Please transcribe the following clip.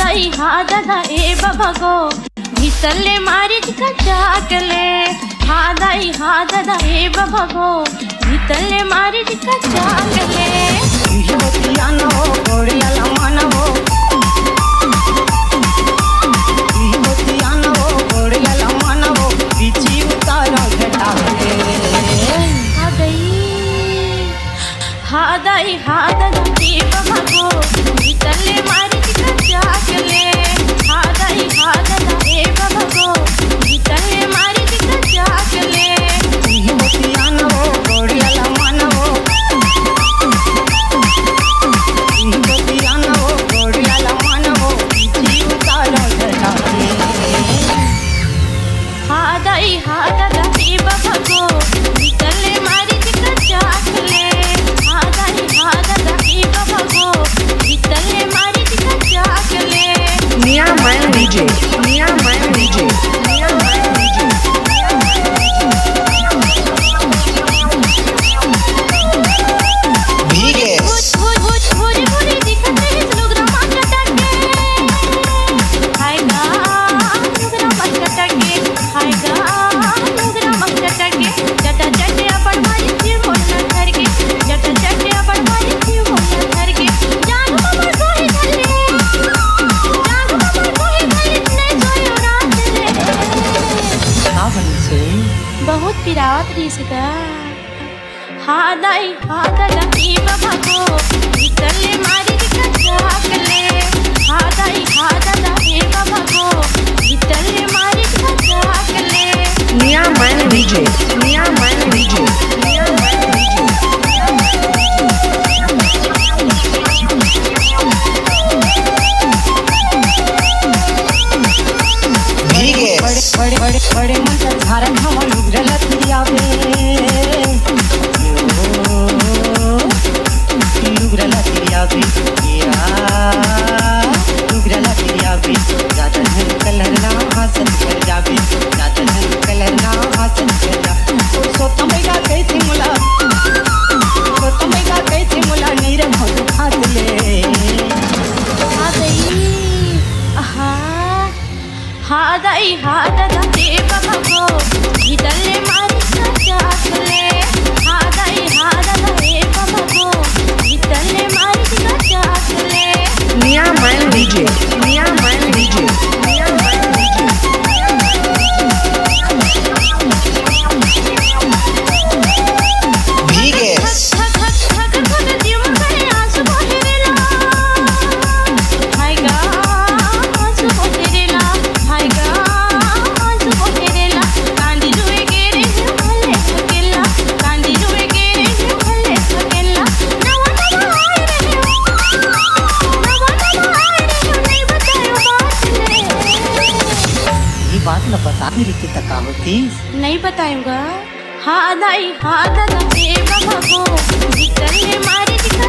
दाई हा दादा ए बाबा गो भितरले मारीच का चाकले हा दाई हा दादा ए बाबा गो भितरले मारीच का चाकले बतिया न हो गोड़िया लमान हो बतिया न हो गोड़िया लमान हो पीछी उतारा घटा हा दाई हा दादा ए बाबा गो भितरले मारीच का चाकले हा दाई हा दादा ए बाबा गो भितरले मारीच का चाकले बतिया न हो गोड़िया लमान हो बतिया न हो गोड़िया लमान हो पीछी उतारा घटा हा दाई हा दादा ए बाबा गो भितरले मारीच का चाकले हा दाई हा दादा ए बाबा गो भितरले मारीच का चाकले Mia Man DJ, Mia Man DJ, Mia Man DJ. भीगे भोरे भोरे दिखत रहे लोग रमा कटके हाय गा लोग रमा कटके हाय गा लोग रमा कटके जटा जटे अपन मारी थी बोलना घर के जटा जटे अपन मारी थी बोलना घर के जान बाबा सोहे धले जान बाबा सोहे धले नहीं सोयो रात रे सावन से बहुत पिरावत रही सीता हा दाई हा दादा ए बाबा गो भितरले मारीच का चाकले हा दाई हा दादा ए बाबा गो भितरले मारीच का चाकले Mia Man DJ, Mia Man DJ, Mia Man DJ. भीगे बड़े बड़े बड़े बड़े मन धारण हम लुगरल तियावे लुगरल तियावे या लुगरल तियावे ज्यादा धन कलर ना हासन कर जावे ज्यादा धन कलर ना हासन कर जा सोता मैगा कैसे मुला सोता मैगा कैसे मुला नीर भग खात ले हा दाई आहा हा दाई हा दादा ए बाबा गो भितरले मारीच का चाकले हा दाई हा दादा ए बाबा गो भितरले मारीच का चाकले Mia Man DJ, Mia Man DJ, Mia Man DJ. भीगे थक थक थक थक जीव करे आंसू बहेरेला हाय गा आंसू बहेरेला हाय गा आंसू बहेरेला कांदी रुए गेरे भले थकेला कांदी रुए गेरे भले थकेला नवा नवा आए रहे नवा नवा आए रहे नहीं बतायो बात ले ये बात न बता मेरी की तका होती नहीं बताऊंगा हा दाई हा दादा ए बाबा गो भितरले मारीच का